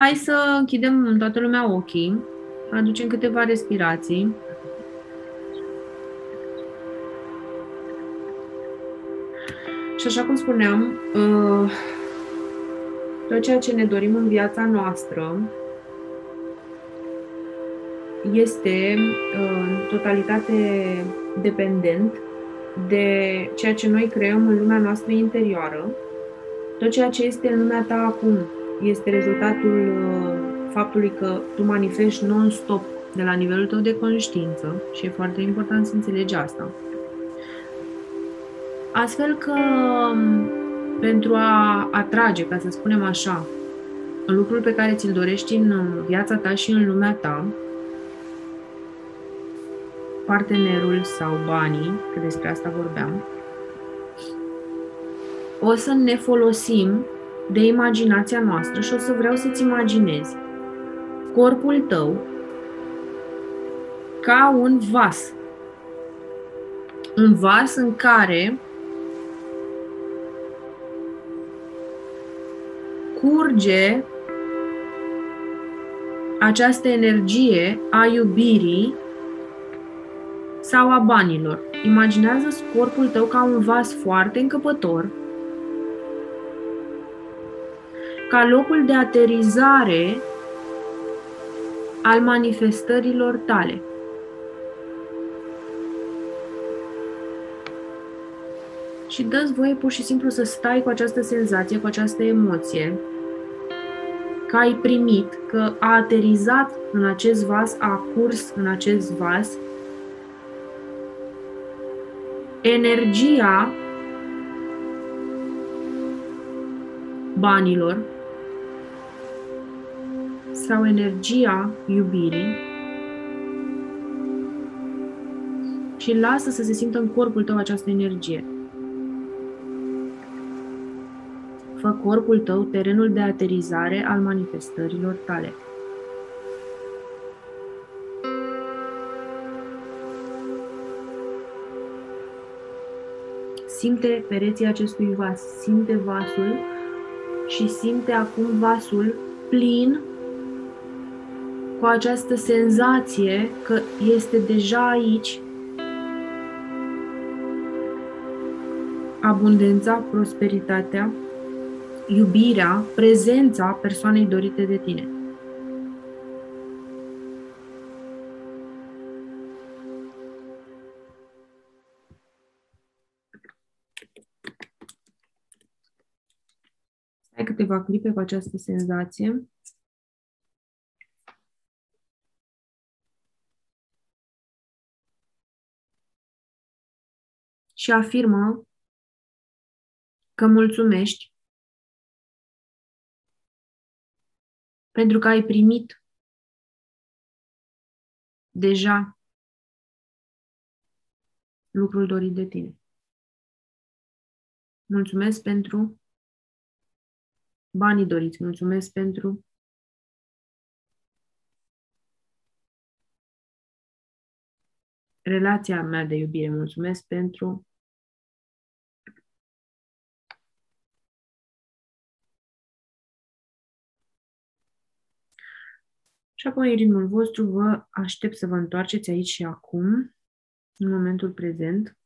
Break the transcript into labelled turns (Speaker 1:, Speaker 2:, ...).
Speaker 1: Hai să închidem toată lumea ochii, aducem câteva respirații. Și așa cum spuneam, tot ceea ce ne dorim în viața noastră este în totalitate dependent de ceea ce noi creăm în lumea noastră interioară. Tot ceea ce este în lumea ta acum este rezultatul faptului că tu manifesti non-stop de la nivelul tău de conștiință și e foarte important să înțelegi asta. Astfel că pentru a atrage, ca să spunem așa, lucrul pe care ți-l dorești în viața ta și în lumea ta, partenerul sau banii, că despre asta vorbeam, o să ne folosim de imaginația noastră și o să vreau să-ți imaginezi corpul tău ca un vas. Un vas în care curge această energie a iubirii sau a banilor. Imaginează corpul tău ca un vas foarte încăpător, ca locul de aterizare al manifestărilor tale. Și dă-ți voie pur și simplu să stai cu această senzație, cu această emoție, că ai primit, că a aterizat în acest vas, a curs în acest vas energia banilor sau energia iubirii și lasă să se simtă în corpul tău această energie. Fă corpul tău terenul de aterizare al manifestărilor tale. Simte pereții acestui vas, simte vasul și simte acum vasul plin cu această senzație că este deja aici abundența, prosperitatea, iubirea, prezența persoanei dorite de tine. Stai câteva clipe cu această senzație. Și afirmă că mulțumești pentru că ai primit deja lucrul dorit de tine. Mulțumesc pentru banii doriți, mulțumesc pentru relația mea de iubire, mulțumesc pentru și apoi, în ritmul vostru, vă aștept să vă întoarceți aici și acum, în momentul prezent.